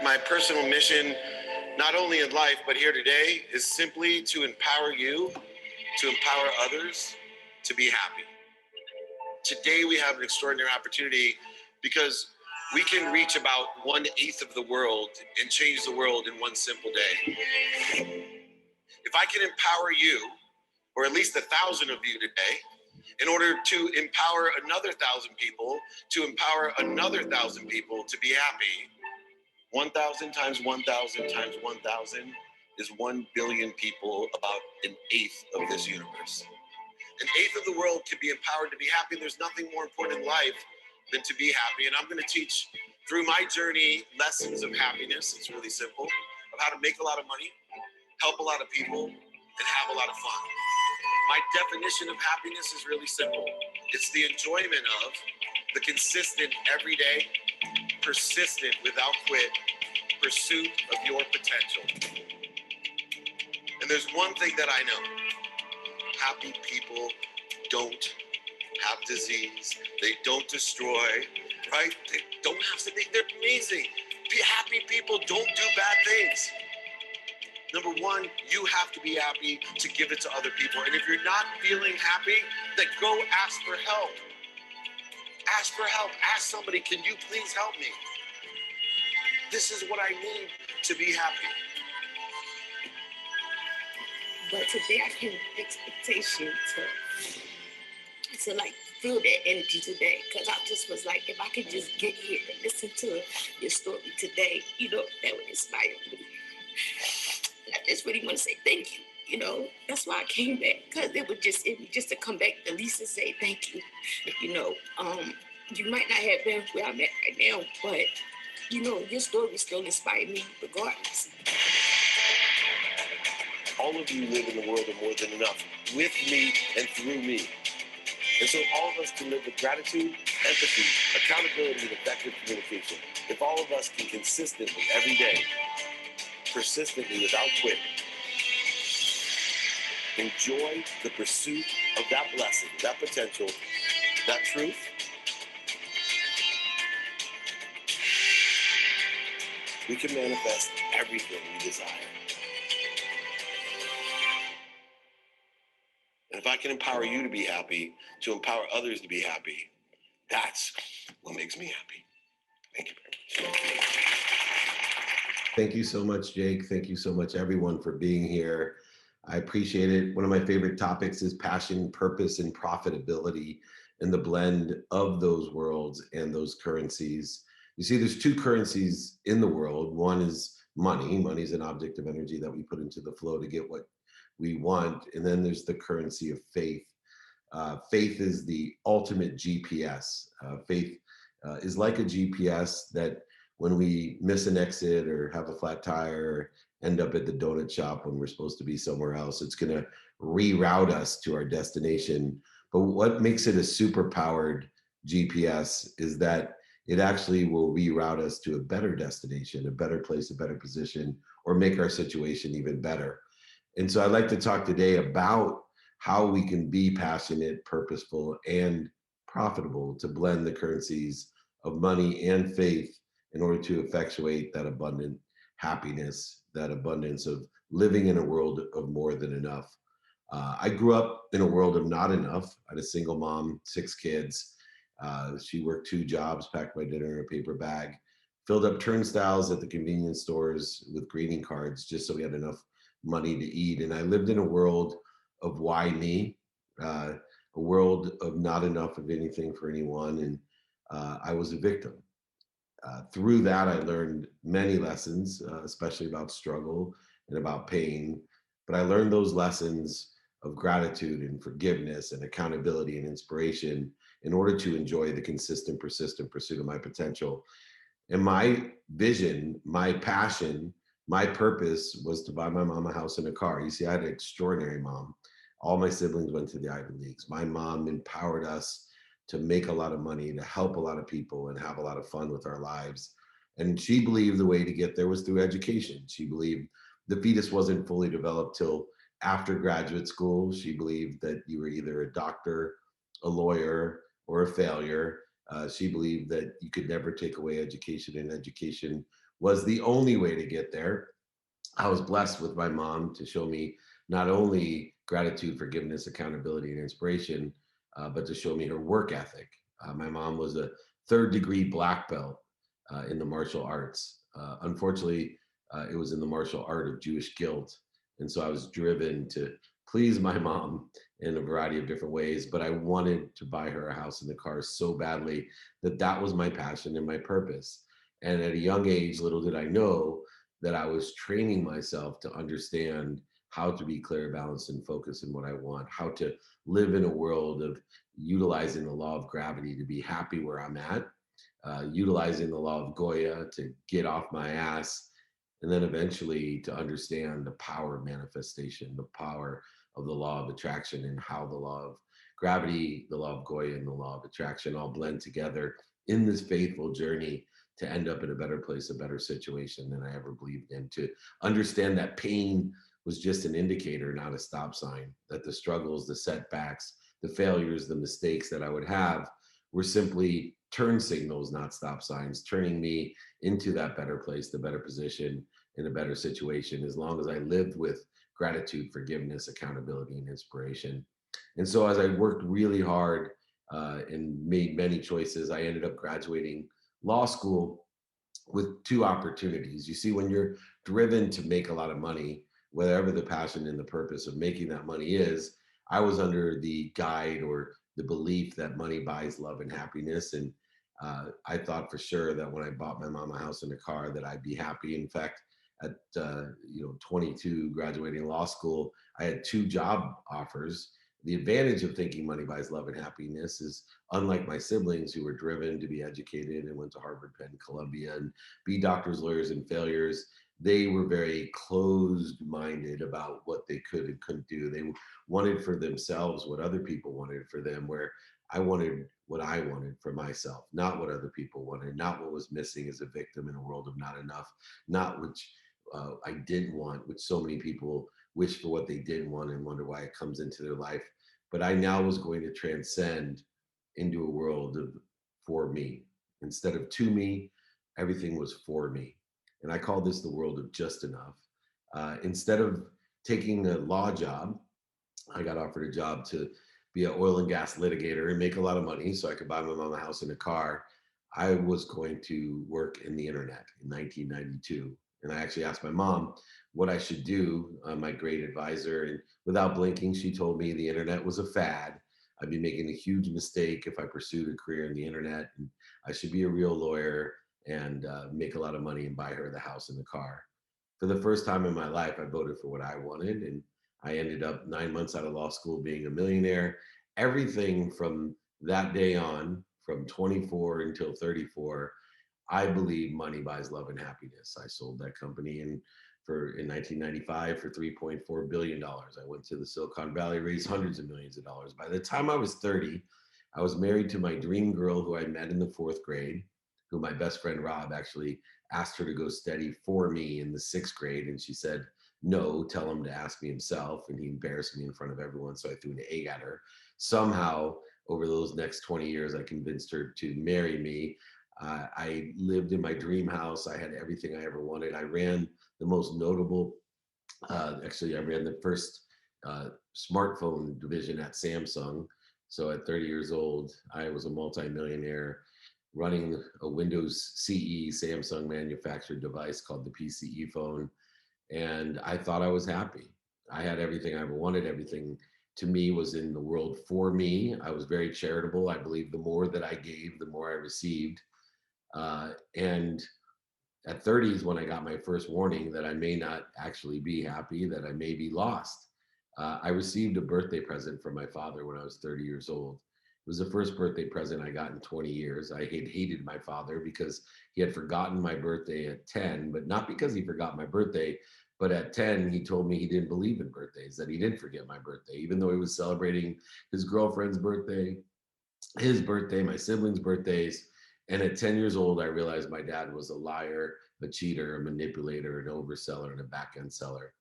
My personal mission, not only in life, but here today, is simply to empower you, to empower others to be happy. Today, we have an extraordinary opportunity because we can reach about 1/8 of the world and change the world in one simple day. If I can empower you, or at least 1,000 of you today, in order to empower another 1,000 people, to empower another 1,000 people to be happy, 1,000 times 1,000 times 1,000 is 1 billion people, about 1/8 of this universe. 1/8 of the world can be empowered to be happy. There's nothing more important in life than to be happy. And I'm going to teach through my journey lessons of happiness. It's really simple, of how to make a lot of money, help a lot of people, and have a lot of fun. My definition of happiness is really simple. It's the enjoyment of the consistent, everyday, persistent, without quit pursuit of your potential. And there's one thing that I know. Happy people don't have disease. They don't destroy, right? They don't have to be, they're amazing. Happy people don't do bad things. Number one, you have to be happy to give it to other people. And if you're not feeling happy, then go ask for help. Ask for help. Ask somebody, can you please help me? This is what I need to be happy. But today I came with expectation to like feel that energy today, because I just was like, if I could just get here and listen to your story today, that would inspire me. And I just really want to say thank you. That's why I came back, because it was just to come back at least and say thank you. You might not have been where I'm at right now, but your story still inspired me regardless. All of you live in the world of more than enough, with me and through me. And so all of us can live with gratitude, empathy, accountability, and effective communication. If all of us can consistently, every day, persistently, without quit, enjoy the pursuit of that blessing, that potential, that truth, we can manifest everything we desire. And if I can empower you to be happy, to empower others to be happy, that's what makes me happy. Thank you very much. Thank you so much, Jake. Thank you so much, everyone, for being here. I appreciate it. One of my favorite topics is passion, purpose, and profitability, and the blend of those worlds and those currencies. You see, there's two currencies in the world. One is money. Money is an object of energy that we put into the flow to get what we want. And then there's the currency of faith. Faith is the ultimate GPS. Faith is like a GPS that when we miss an exit or have a flat tire, or end up at the donut shop when we're supposed to be somewhere else, it's going to reroute us to our destination. But what makes it a super powered GPS is that it actually will reroute us to a better destination, a better place, a better position, or make our situation even better. And so I'd like to talk today about how we can be passionate, purposeful, and profitable to blend the currencies of money and faith in order to effectuate that abundant happiness, that abundance of living in a world of more than enough. I grew up in a world of not enough. I had a single mom, 6 kids. She worked 2 jobs, packed my dinner in a paper bag, filled up turnstiles at the convenience stores with greeting cards just so we had enough money to eat. And I lived in a world of why me, a world of not enough of anything for anyone. And I was a victim. Through that, I learned many lessons, especially about struggle and about pain. But I learned those lessons of gratitude and forgiveness and accountability and inspiration in order to enjoy the consistent, persistent pursuit of my potential. And my vision, my passion, my purpose was to buy my mom a house and a car. You see, I had an extraordinary mom. All my siblings went to the Ivy Leagues. My mom empowered us to make a lot of money, to help a lot of people, and have a lot of fun with our lives. And she believed the way to get there was through education. She believed the fetus wasn't fully developed till after graduate school. She believed that you were either a doctor, a lawyer, or a failure. She believed that you could never take away education, and education was the only way to get there. I was blessed with my mom to show me not only gratitude, forgiveness, accountability, and inspiration, but to show me her work ethic. My mom was a third-degree black belt in the martial arts. Unfortunately, it was in the martial art of Jewish guilt. And so I was driven to please my mom in a variety of different ways, but I wanted to buy her a house and a car so badly that that was my passion and my purpose. And at a young age, little did I know that I was training myself to understand how to be clear, balanced, and focused in what I want, how to live in a world of utilizing the law of gravity to be happy where I'm at, utilizing the law of Goya to get off my ass, and then eventually to understand the power of manifestation, the power of the law of attraction, and how the law of gravity, the law of Goya, and the law of attraction all blend together in this faithful journey to end up in a better place, a better situation than I ever believed in. To understand that pain was just an indicator, not a stop sign, that the struggles, the setbacks, the failures, the mistakes that I would have were simply turn signals, not stop signs, turning me into that better place, the better position, in a better situation, as long as I lived with gratitude, forgiveness, accountability, and inspiration. And so as I worked really hard and made many choices, I ended up graduating law school with two opportunities. You see, when you're driven to make a lot of money, whatever the passion and the purpose of making that money is, I was under the guide or the belief that money buys love and happiness. And I thought for sure that when I bought my mom a house and a car, that I'd be happy. In fact, at 22, graduating law school, I had two job offers. The advantage of thinking money buys love and happiness is, unlike my siblings who were driven to be educated and went to Harvard, Penn, Columbia, and be doctors, lawyers, and failures, they were very closed minded about what they could and couldn't do. They wanted for themselves what other people wanted for them, where I wanted what I wanted for myself, not what other people wanted, not what was missing as a victim in a world of not enough, not which I didn't want, which so many people wish for what they didn't want and wonder why it comes into their life. But I now was going to transcend into a world of for me. Instead of to me, everything was for me. And I call this the world of just enough. Instead of taking a law job, I got offered a job to be an oil and gas litigator and make a lot of money so I could buy my mom a house and a car. I was going to work in the internet in 1992. And I actually asked my mom what I should do, my great advisor. And without blinking, she told me the internet was a fad. I'd be making a huge mistake if I pursued a career in the internet. And I should be a real lawyer and make a lot of money and buy her the house and the car. For the first time in my life, I voted for what I wanted. And I ended up 9 months out of law school being a millionaire. Everything from that day on, from 24 until 34, I believe money buys love and happiness. I sold that company in 1995 for $3.4 billion. I went to the Silicon Valley, raised hundreds of millions of dollars. By the time I was 30, I was married to my dream girl who I met in the fourth grade, who my best friend Rob actually asked her to go study for me in the sixth grade. And she said, no, tell him to ask me himself. And he embarrassed me in front of everyone. So I threw an egg at her. Somehow, over those next 20 years, I convinced her to marry me. I lived in my dream house. I had everything I ever wanted. I ran the most notable, actually, I ran the first smartphone division at Samsung. So at 30 years old, I was a multimillionaire running a Windows CE Samsung manufactured device called the PCE phone. And I thought I was happy. I had everything I ever wanted. Everything to me was in the world for me. I was very charitable. I believe the more that I gave, the more I received. And at 30 is when I got my first warning that I may not actually be happy, that I may be lost. I received a birthday present from my father when I was 30 years old. It was the first birthday present I got in 20 years. I had hated my father because he had forgotten my birthday at 10, but not because he forgot my birthday, but at 10, he told me he didn't believe in birthdays, that he didn't forget my birthday, even though he was celebrating his girlfriend's birthday, his birthday, my siblings' birthdays. And at 10 years old, I realized my dad was a liar, a cheater, a manipulator, an overseller, and a back end seller.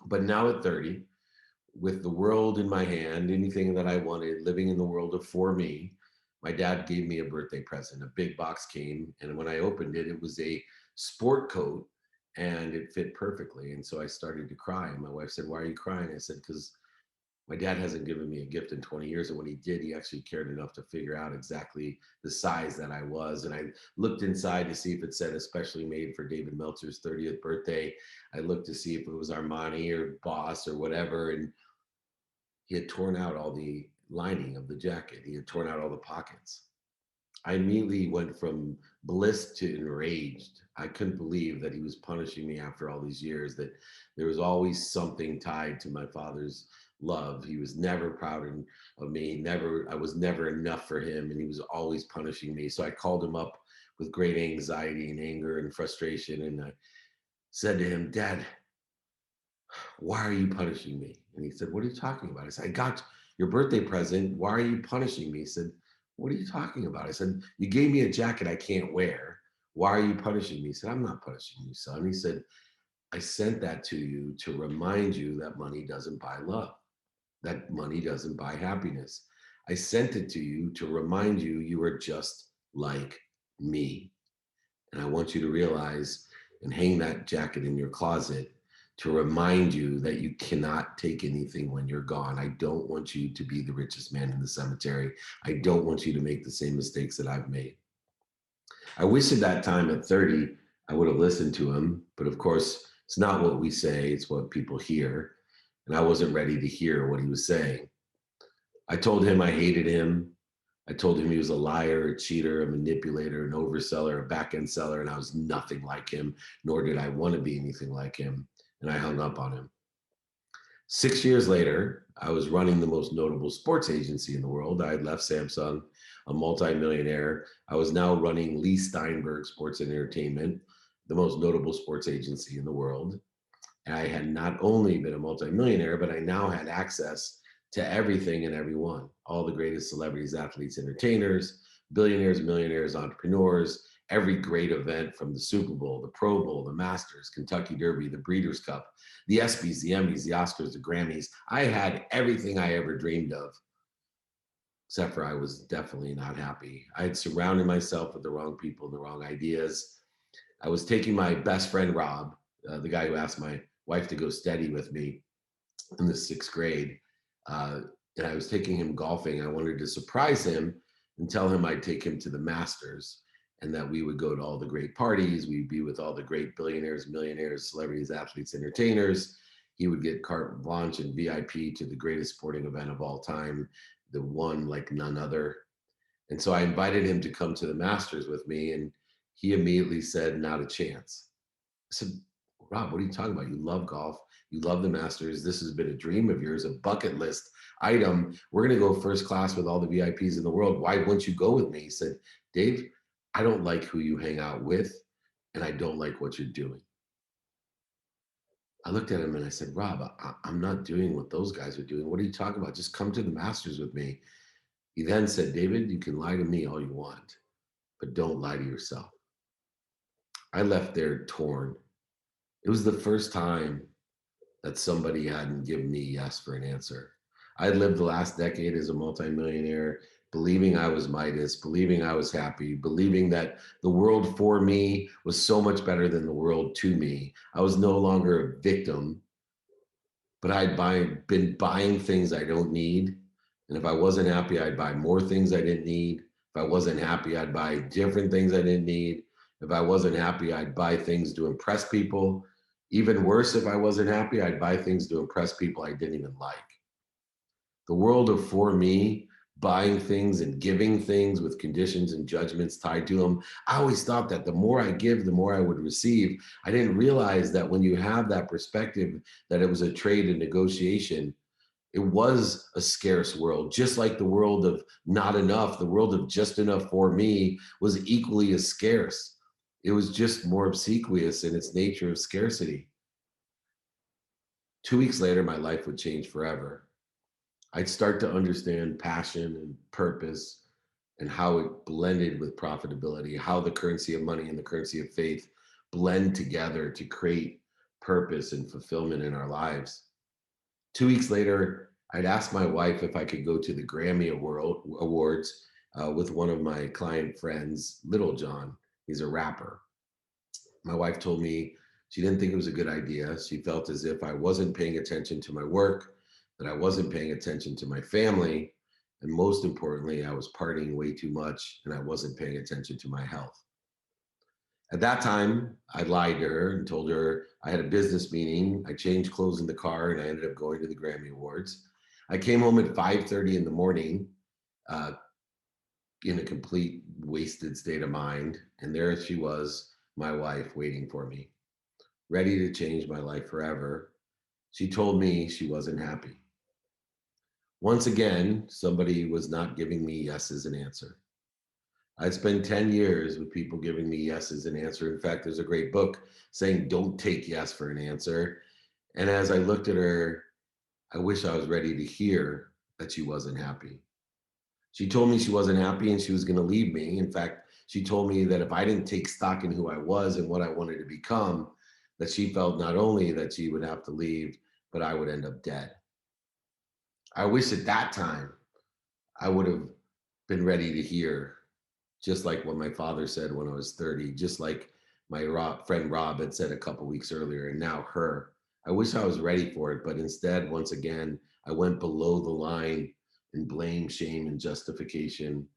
But now at 30, with the world in my hand, anything that I wanted, living in the world of for me, My dad gave me a birthday present. A big box came, and when I opened it, it was a sport coat, and it fit perfectly. And so I started to cry. And my wife said, "Why are you crying?" I said, "Because my dad hasn't given me a gift in 20 years. And when he did, he actually cared enough to figure out exactly the size that I was." And I looked inside to see if it said especially made for David Meltzer's 30th birthday. I looked to see if it was Armani or Boss or whatever. And he had torn out all the lining of the jacket, he had torn out all the pockets. I immediately went from bliss to enraged. I couldn't believe that he was punishing me after all these years, that there was always something tied to my father's love. He was never proud of me, I was never enough for him, and he was always punishing me. So I called him up with great anxiety and anger and frustration, and I said to him, "Dad, why are you punishing me?" And he said, "What are you talking about?" I said, "I got your birthday present. Why are you punishing me?" He said, "What are you talking about?" I said, "You gave me a jacket I can't wear. Why are you punishing me?" He said, "I'm not punishing you, son." He said, "I sent that to you to remind you that money doesn't buy love, that money doesn't buy happiness. I sent it to you to remind you you are just like me. And I want you to realize and hang that jacket in your closet to remind you that you cannot take anything when you're gone. I don't want you to be the richest man in the cemetery. I don't want you to make the same mistakes that I've made." I wish at that time at 30, I would have listened to him. But of course, it's not what we say, it's what people hear. And I wasn't ready to hear what he was saying. I told him I hated him. I told him he was a liar, a cheater, a manipulator, an overseller, a back end seller, and I was nothing like him, nor did I want to be anything like him. And I hung up on him. 6 years later, I was running the most notable sports agency in the world. I had left Samsung, a multimillionaire. I was now running Lee Steinberg Sports and Entertainment, the most notable sports agency in the world. I had not only been a multimillionaire, but I now had access to everything and everyone, all the greatest celebrities, athletes, entertainers, billionaires, millionaires, entrepreneurs, every great event from the Super Bowl, the Pro Bowl, the Masters, Kentucky Derby, the Breeders' Cup, the ESPYs, the Emmys, the Oscars, the Grammys. I had everything I ever dreamed of, except for I was definitely not happy. I had surrounded myself with the wrong people and the wrong ideas. I was taking my best friend, Rob, the guy who asked my wife to go steady with me in the sixth grade. Uh, and I was taking him golfing. I wanted to surprise him and tell him I'd take him to the Masters and that we would go to all the great parties. We'd be with all the great billionaires, millionaires, celebrities, athletes, entertainers. He would get carte blanche and VIP to the greatest sporting event of all time, the one like none other. And so I invited him to come to the Masters with me, and he immediately said, "Not a chance." I said, "Rob, what are you talking about? You love golf. You love the Masters. This has been a dream of yours, a bucket list item. We're going to go first class with all the VIPs in the world. Why wouldn't you go with me?" He said, "Dave, I don't like who you hang out with, and I don't like what you're doing." I looked at him and I said, "Rob, I'm not doing what those guys are doing. What are you talking about? Just come to the Masters with me." He then said, "David, you can lie to me all you want, but don't lie to yourself." I left there torn. It was the first time that somebody hadn't given me yes for an answer. I had lived the last decade as a multimillionaire, believing I was Midas, believing I was happy, believing that the world for me was so much better than the world to me. I was no longer a victim, but been buying things I don't need. And if I wasn't happy, I'd buy more things I didn't need. If I wasn't happy, I'd buy different things I didn't need. If I wasn't happy, I'd buy things to impress people. Even worse, if I wasn't happy, I'd buy things to impress people I didn't even like. The world of for me, buying things and giving things with conditions and judgments tied to them. I always thought that the more I give, the more I would receive. I didn't realize that when you have that perspective, that it was a trade and negotiation, it was a scarce world, just like the world of not enough. The world of just enough for me was equally as scarce. It was just more obsequious in its nature of scarcity. 2 weeks later, my life would change forever. I'd start to understand passion and purpose and how it blended with profitability, how the currency of money and the currency of faith blend together to create purpose and fulfillment in our lives. 2 weeks later, I'd asked my wife if I could go to the Awards with one of my client friends, Little John. He's a rapper. My wife told me she didn't think it was a good idea. She felt as if I wasn't paying attention to my work, that I wasn't paying attention to my family, and most importantly, I was partying way too much and I wasn't paying attention to my health. At that time, I lied to her and told her I had a business meeting. I changed clothes in the car and I ended up going to the Grammy Awards. I came home at 5:30 in the morning, uh, in a complete wasted state of mind, and there she was, my wife, waiting for me, ready to change my life forever. She told me she wasn't happy. Once again, somebody was not giving me yes as an answer. I'd spent 10 years with people giving me yes as an answer. In fact, there's a great book saying, don't take yes for an answer. And as I looked at her, I wish I was ready to hear that she wasn't happy. She told me she wasn't happy and she was going to leave me. In fact, she told me that if I didn't take stock in who I was and what I wanted to become, that she felt not only that she would have to leave, but I would end up dead. I wish at that time I would have been ready to hear, just like what my father said when I was 30, just like my friend Rob had said a couple weeks earlier, and now her. I wish I was ready for it, but instead, once again, I went below the line in blame, shame, and justification.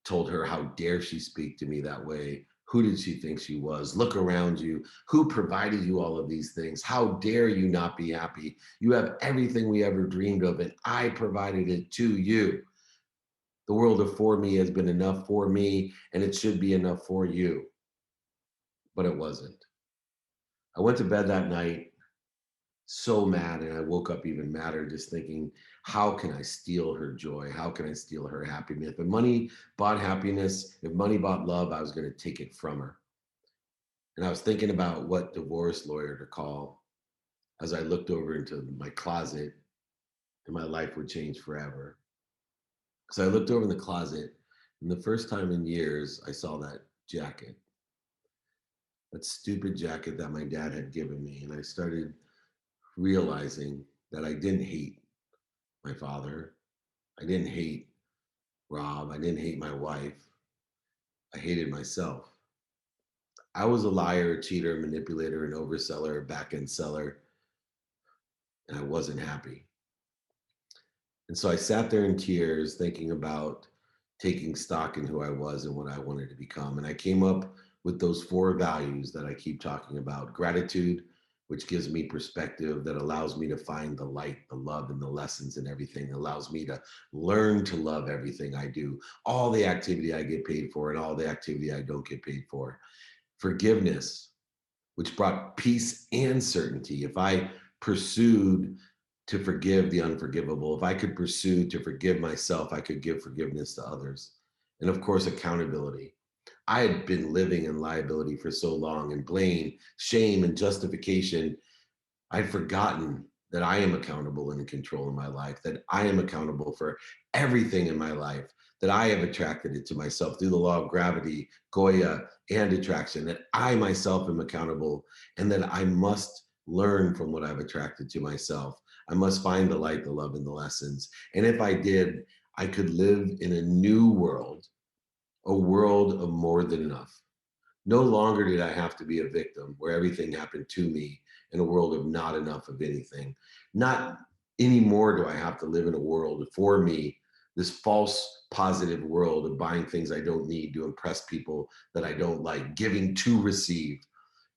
Told her, how dare she speak to me that way? Who did she think she was? Look around you. Who provided you all of these things? How dare you not be happy? You have everything we ever dreamed of, and I provided it to you. The world of me has been enough for me, and it should be enough for you. But it wasn't. I went to bed that night so mad, and I woke up even madder, just thinking, how can I steal her joy? How can I steal her happiness? If money bought happiness, if money bought love, I was going to take it from her. And I was thinking about what divorce lawyer to call as I looked over into my closet, and my life would change forever. So I looked over in the closet, and the first time in years, I saw that jacket, that stupid jacket that my dad had given me. And I started realizing that I didn't hate my father. I didn't hate Rob. I didn't hate my wife. I hated myself. I was a liar, a cheater, a manipulator, an overseller, a back end seller, and I wasn't happy. And so I sat there in tears thinking about taking stock in who I was and what I wanted to become. And I came up with those four values that I keep talking about: gratitude, which gives me perspective, that allows me to find the light, the love, and the lessons in everything, allows me to learn to love everything I do, all the activity I get paid for and all the activity I don't get paid for. Forgiveness, which brought peace and certainty. If I pursued to forgive the unforgivable, if I could pursue to forgive myself, I could give forgiveness to others. And of course, accountability. I had been living in liability for so long, and blame, shame, and justification. I'd forgotten that I am accountable and in control in my life, that I am accountable for everything in my life, that I have attracted it to myself through the law of gravity, Goya, and attraction, that I myself am accountable, and that I must learn from what I've attracted to myself. I must find the light, the love, and the lessons. And if I did, I could live in a new world, a world of more than enough. No longer did I have to be a victim where everything happened to me, in a world of not enough of anything. Not anymore do I have to live in a world for me, this false positive world of buying things I don't need to impress people that I don't like, giving to receive.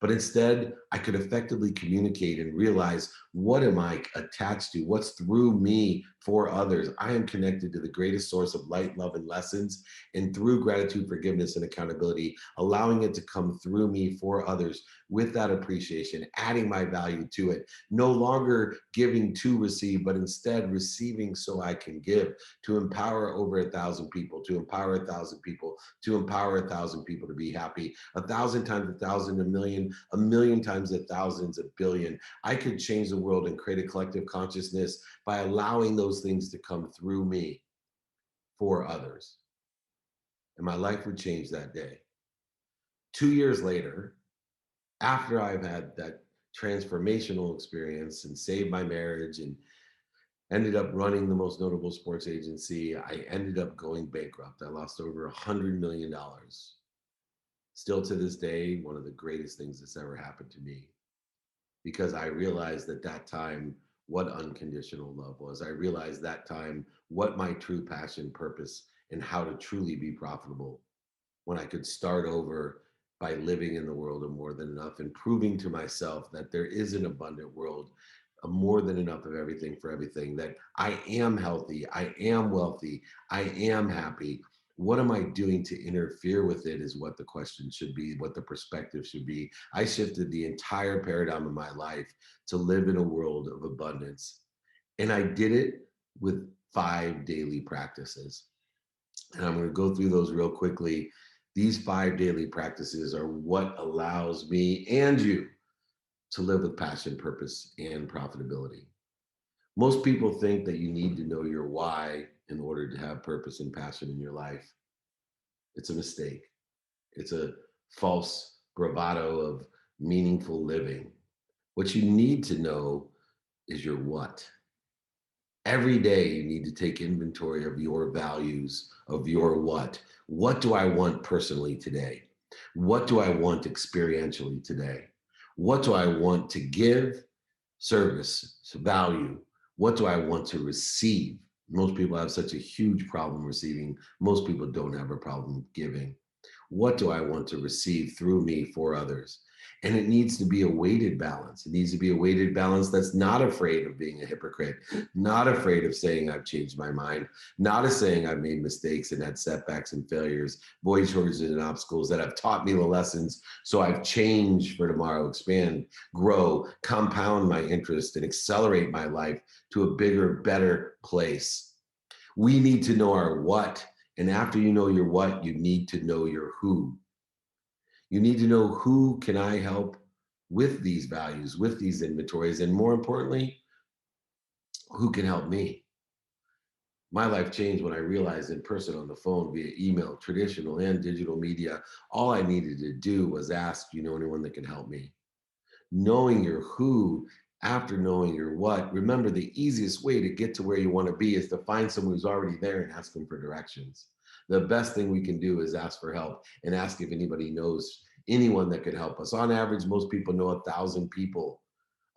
But instead, I could effectively communicate and realize, what am I attached to? What's through me for others? I am connected to the greatest source of light, love, and lessons. And through gratitude, forgiveness, and accountability, allowing it to come through me for others with that appreciation, adding my value to it, no longer giving to receive, but instead receiving so I can give, to empower over 1,000 people, to empower 1,000 people, to empower 1,000 people to be happy. 1,000 times 1,000, a million times a thousands, a billion. I could change the world and create a collective consciousness by allowing those things to come through me for others. And my life would change that day. 2 years later, after I've had that transformational experience and saved my marriage and Ended up running the most notable sports agency. I ended up going bankrupt. I lost over $100 million. Still to this day, one of the greatest things that's ever happened to me, because I realized at that time what unconditional love was. I realized that time what my true passion, purpose, and how to truly be profitable, when I could start over by living in the world of more than enough and proving to myself that there is an abundant world, a more than enough of everything for everything, that I am healthy, I am wealthy, I am happy. What am I doing to interfere with it is what the question should be, what the perspective should be. I shifted the entire paradigm of my life to live in a world of abundance. And I did it with 5 daily practices. And I'm going to go through those real quickly. These 5 daily practices are what allows me and you to live with passion, purpose, and profitability. Most people think that you need to know your why in order to have purpose and passion in your life. It's a mistake. It's a false bravado of meaningful living. What you need to know is your what. Every day, you need to take inventory of your values, of your what. What do I want personally today? What do I want experientially today? What do I want to give? Service, value. What do I want to receive? Most people have such a huge problem receiving. Most people don't have a problem giving. What do I want to receive through me for others? And it needs to be a weighted balance. It needs to be a weighted balance that's not afraid of being a hypocrite, not afraid of saying I've changed my mind, not of saying I've made mistakes and had setbacks and failures, void shortages and obstacles that have taught me the lessons. So I've changed for tomorrow, expand, grow, compound my interest, and accelerate my life to a bigger, better place. We need to know our what. And after you know your what, you need to know your who. You need to know who can I help with these values, with these inventories, and more importantly, who can help me. My life changed when I realized in person, on the phone, via email, traditional and digital media, all I needed to do was ask, do you know anyone that can help me? Knowing your who after knowing your what. Remember, the easiest way to get to where you want to be is to find someone who's already there and ask them for directions. The best thing we can do is ask for help and ask if anybody knows anyone that could help us. On average, most people know 1,000 people.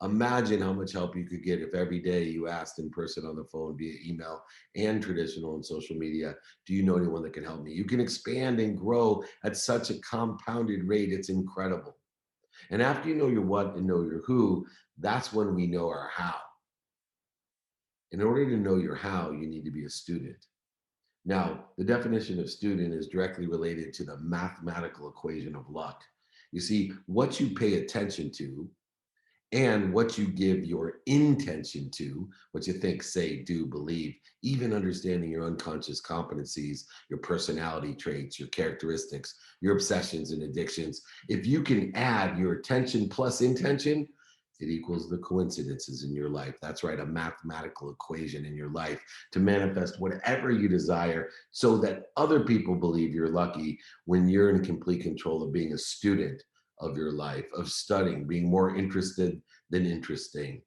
Imagine how much help you could get if every day you asked in person, on the phone, via email, and traditional and social media, do you know anyone that can help me? You can expand and grow at such a compounded rate. It's incredible. And after you know your what and know your who, that's when we know our how. In order to know your how, you need to be a student. Now, the definition of student is directly related to the mathematical equation of luck. You see, what you pay attention to and what you give your intention to, what you think, say, do, believe, even understanding your unconscious competencies, your personality traits, your characteristics, your obsessions and addictions. If you can add your attention plus intention, it equals the coincidences in your life. That's right, a mathematical equation in your life to manifest whatever you desire so that other people believe you're lucky when you're in complete control of being a student of your life, of studying, being more interested than interesting,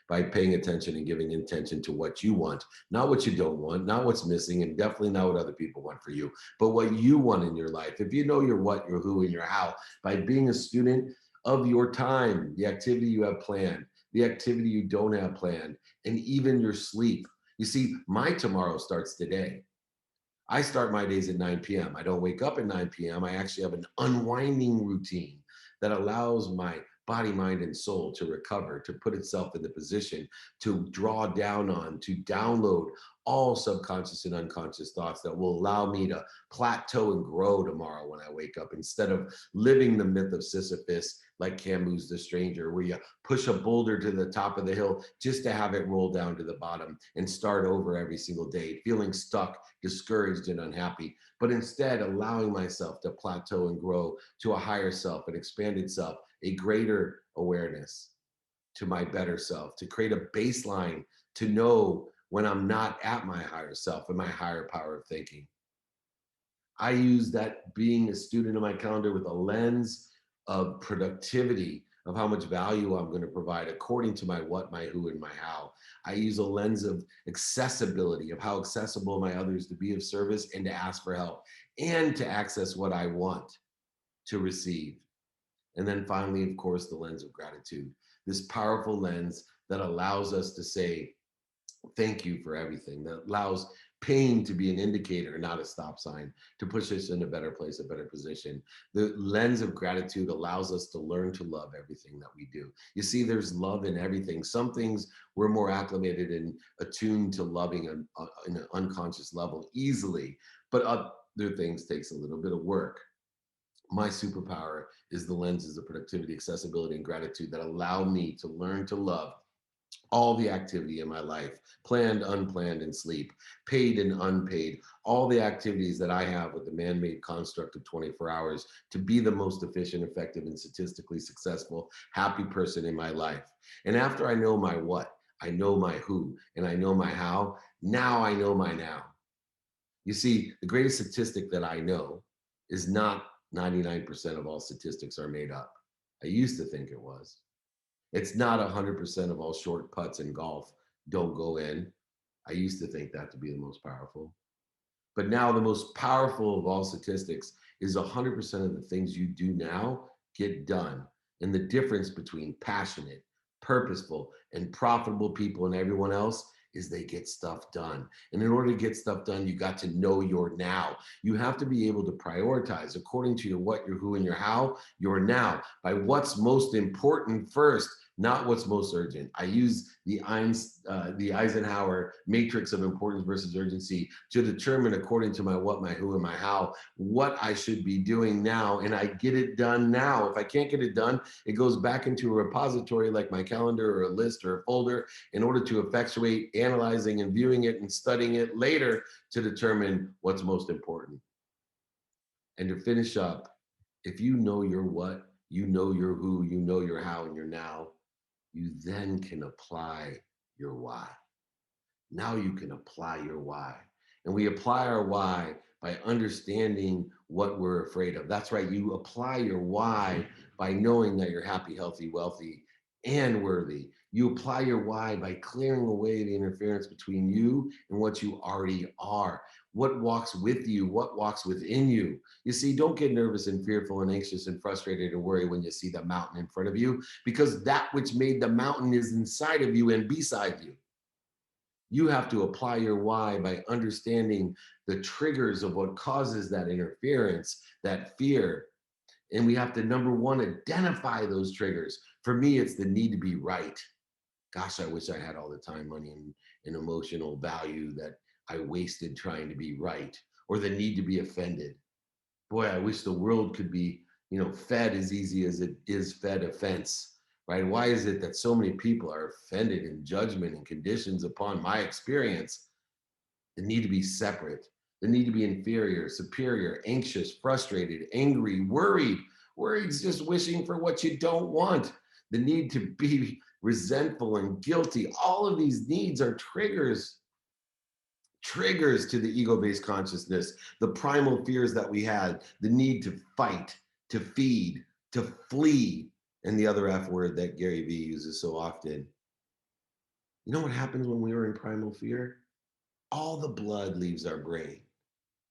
by paying attention and giving intention to what you want, not what you don't want, not what's missing, and definitely not what other people want for you, but what you want in your life. If you know your what, your who, and your how, by being a student of your time, the activity you have planned, the activity you don't have planned, and even your sleep. You see, my tomorrow starts today. I start my days at 9 p.m. I don't wake up at 9 p.m. I actually have an unwinding routine that allows my body, mind, and soul to recover, to put itself in the position to draw down on, to download all subconscious and unconscious thoughts that will allow me to plateau and grow tomorrow when I wake up, instead of living the myth of Sisyphus like Camus' The Stranger, where you push a boulder to the top of the hill just to have it roll down to the bottom and start over every single day, feeling stuck, discouraged, and unhappy, but instead allowing myself to plateau and grow to a higher self, an expanded self, a greater awareness, to my better self, to create a baseline to know when I'm not at my higher self and my higher power of thinking. I use that being a student of my calendar with a lens of productivity, of how much value I'm going to provide according to my what, my who, and my how. I use a lens of accessibility, of how accessible am I others to be of service and to ask for help and to access what I want to receive. And then finally, of course, the lens of gratitude, this powerful lens that allows us to say, thank you for everything, that allows pain to be an indicator, not a stop sign, to push us in a better place, a better position. The lens of gratitude allows us to learn to love everything that we do. You see, there's love in everything. Some things we're more acclimated and attuned to loving in an unconscious level easily, but other things takes a little bit of work. My superpower is the lenses of productivity, accessibility, and gratitude that allow me to learn to love all the activity in my life, planned, unplanned, and sleep, paid and unpaid, all the activities that I have with the man-made construct of 24 hours to be the most efficient, effective, and statistically successful, happy person in my life. And after I know my what, I know my who, and I know my how, now I know my now. You see, the greatest statistic that I know is not 99% of all statistics are made up. I used to think it was. It's not 100% of all short putts in golf don't go in. I used to think that to be the most powerful. But now the most powerful of all statistics is 100% of the things you do now get done. And the difference between passionate, purposeful, and profitable people and everyone else is they get stuff done. And in order to get stuff done, you got to know your now. You have to be able to prioritize according to your what, your who, and your how, your now, by what's most important first, not what's most urgent. I use the Eisenhower matrix of importance versus urgency to determine, according to my what, my who, and my how, what I should be doing now, and I get it done now. If I can't get it done, it goes back into a repository like my calendar or a list or a folder in order to effectuate analyzing and viewing it and studying it later to determine what's most important. And to finish up, if you know your what, you know your who, you know your how, and your now, you then can apply your why. Now you can apply your why. And we apply our why by understanding what we're afraid of. That's right. You apply your why by knowing that you're happy, healthy, wealthy, and worthy. You apply your why by clearing away the interference between you and what you already are. What walks with you, what walks within you. You see, don't get nervous and fearful and anxious and frustrated and worry when you see the mountain in front of you, because that which made the mountain is inside of you and beside you. You have to apply your why by understanding the triggers of what causes that interference, that fear. And we have to, number one, identify those triggers. For me, it's the need to be right. Gosh, I wish I had all the time, money, and emotional value that I wasted trying to be right, or the need to be offended. Boy, I wish the world could be, fed as easy as it is fed offense, right? Why is it that so many people are offended in judgment and conditions upon my experience? The need to be separate, the need to be inferior, superior, anxious, frustrated, angry, worried. Worried's just wishing for what you don't want. The need to be resentful and guilty. All of these needs are triggers to the ego-based consciousness, the primal fears that we had, the need to fight, to feed, to flee, and the other F word that Gary Vee uses so often. You know what happens when we are in primal fear? All the blood leaves our brain.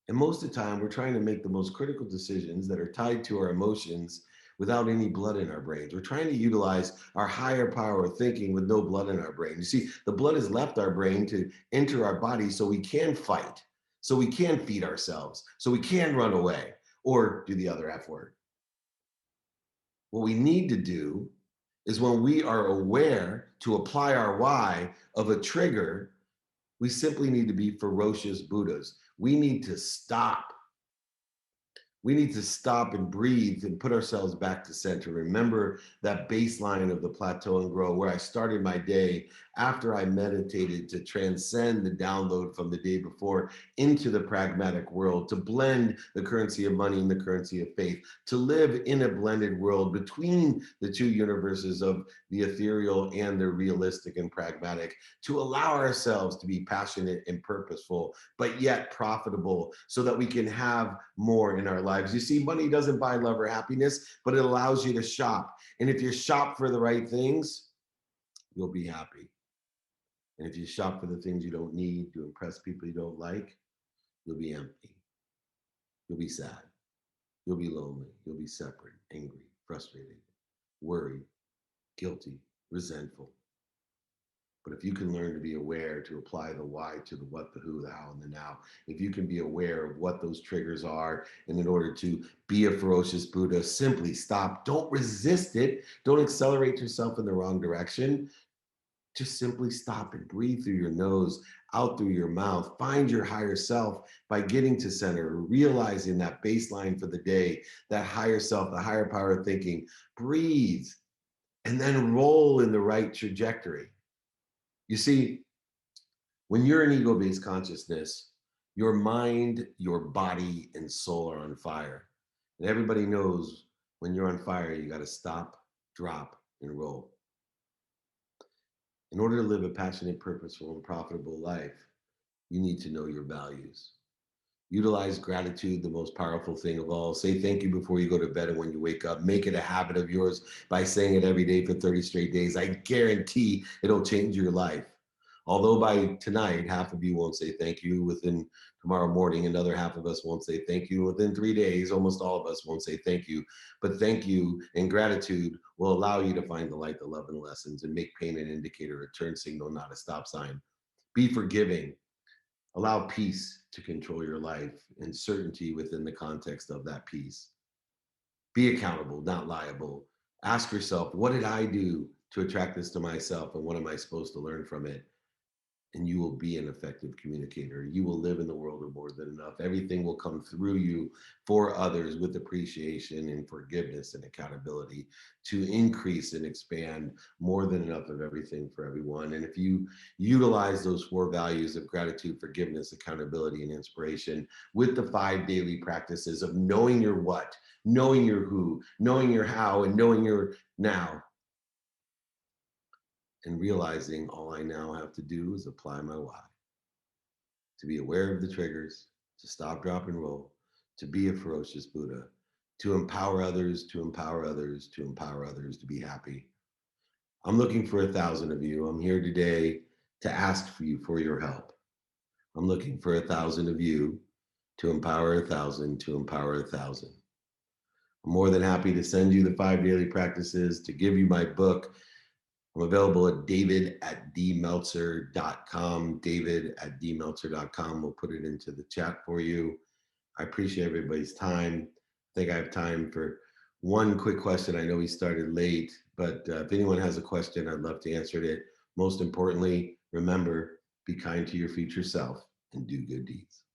And most of the time, we're trying to make the most critical decisions that are tied to our emotions without any blood in our brains. We're trying to utilize our higher power of thinking with no blood in our brain. You see, the blood has left our brain to enter our body so we can fight, so we can feed ourselves, so we can run away or do the other F word. What we need to do is, when we are aware to apply our why of a trigger, we simply need to be ferocious Buddhas. We need to stop. We need to stop and breathe and put ourselves back to center. Remember that baseline of the plateau and grow, where I started my day after I meditated to transcend the download from the day before into the pragmatic world, to blend the currency of money and the currency of faith, to live in a blended world between the two universes of the ethereal and the realistic and pragmatic, to allow ourselves to be passionate and purposeful, but yet profitable, so that we can have more in our lives. You see, money doesn't buy love or happiness, but it allows you to shop. And if you shop for the right things, you'll be happy. And if you shop for the things you don't need to impress people you don't like, you'll be empty. You'll be sad. You'll be lonely. You'll be separate, angry, frustrated, worried, guilty, resentful. But if you can learn to be aware, to apply the why to the what, the who, the how, and the now, if you can be aware of what those triggers are, and in order to be a ferocious Buddha, simply stop. Don't resist it. Don't accelerate yourself in the wrong direction. Just simply stop and breathe through your nose, out through your mouth. Find your higher self by getting to center, realizing that baseline for the day, that higher self, the higher power of thinking. Breathe and then roll in the right trajectory. You see, when you're in ego-based consciousness, your mind, your body, and soul are on fire. And everybody knows when you're on fire, you got to stop, drop, and roll. In order to live a passionate, purposeful, and profitable life, you need to know your values. Utilize gratitude, the most powerful thing of all. Say thank you before you go to bed and when you wake up. Make it a habit of yours by saying it every day for 30 straight days. I guarantee it'll change your life. Although by tonight, half of you won't say thank you. Within tomorrow morning, another half of us won't say thank you. Within 3 days, almost all of us won't say thank you. But thank you and gratitude will allow you to find the light, the love, and lessons, and make pain an indicator, a turn signal, not a stop sign. Be forgiving. Allow peace to control your life and certainty within the context of that peace. Be accountable, not liable. Ask yourself, what did I do to attract this to myself, and what am I supposed to learn from it? And you will be an effective communicator. You will live in the world of more than enough. Everything will come through you for others with appreciation and forgiveness and accountability to increase and expand more than enough of everything for everyone. And if you utilize those 4 values of gratitude, forgiveness, accountability, and inspiration with the 5 daily practices of knowing your what, knowing your who, knowing your how, and knowing your now, and realizing all I now have to do is apply my why, to be aware of the triggers, to stop, drop, and roll, to be a ferocious Buddha, to empower others, to empower others, to empower others to be happy. I'm looking for 1,000 of you. I'm here today to ask for you for your help. I'm looking for 1,000 of you to empower 1,000, to empower 1,000. I'm more than happy to send you the 5 daily practices, to give you my book. I'm available at david@dmeltzer.com, david@dmeltzer.com. We'll put it into the chat for you. I appreciate everybody's time. I think I have time for one quick question. I know we started late, but if anyone has a question, I'd love to answer it. Most importantly, remember, be kind to your future self and do good deeds.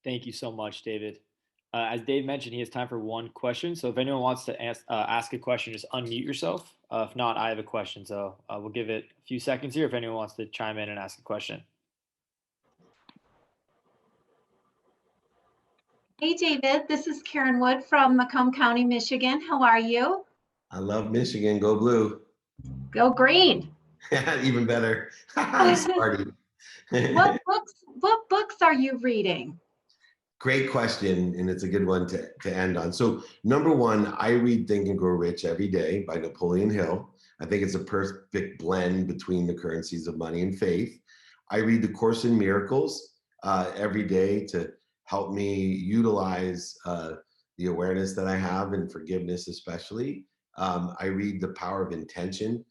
Thank you so much, David. As Dave mentioned, he has time for one question. So if anyone wants to ask a question, just unmute yourself. If not, I have a question. So we'll give it a few seconds here if anyone wants to chime in and ask a question. Hey, David, this is Karen Wood from Macomb County, Michigan. How are you? I love Michigan. Go blue. Go green. Even better. I'm sorry. What books are you reading? Great question, and it's a good one to end on. So number one, I read Think and Grow Rich every day by Napoleon Hill. I think it's a perfect blend between the currencies of money and faith. I read The Course in Miracles every day to help me utilize the awareness that I have and forgiveness especially. I read The Power of Intention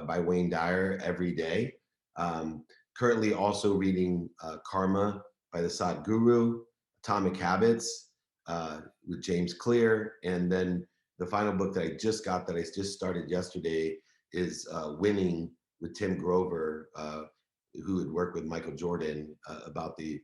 by Wayne Dyer every day. Currently also reading Karma by the Sadhguru, Atomic Habits with James Clear. And then the final book that I just got, that I just started yesterday, is Winning with Tim Grover, who had worked with Michael Jordan about the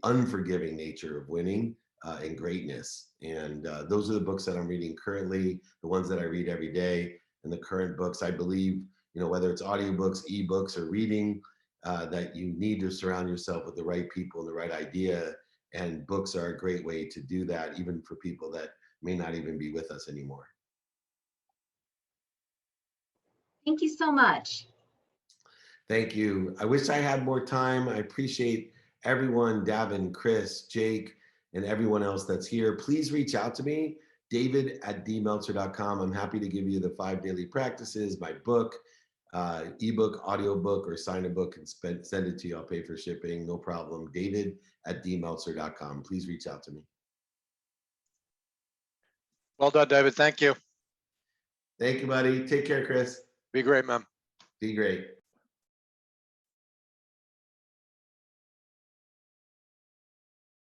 unforgiving nature of winning and greatness. And those are the books that I'm reading currently, the ones that I read every day. And the current books, I believe, whether it's audiobooks, ebooks, or reading, that you need to surround yourself with the right people and the right idea. And books are a great way to do that, even for people that may not even be with us anymore. Thank you so much. Thank you. I wish I had more time. I appreciate everyone, Davin, Chris, Jake, and everyone else that's here. Please reach out to me, david@dmeltzer.com. I'm happy to give you the 5 daily practices, my book, ebook, audiobook, or sign a book and send it to you. I'll pay for shipping, no problem. david@dmeltzer.com. Please reach out to me. Well done, David. Thank you. Thank you, buddy. Take care, Chris. Be great, man. Be great.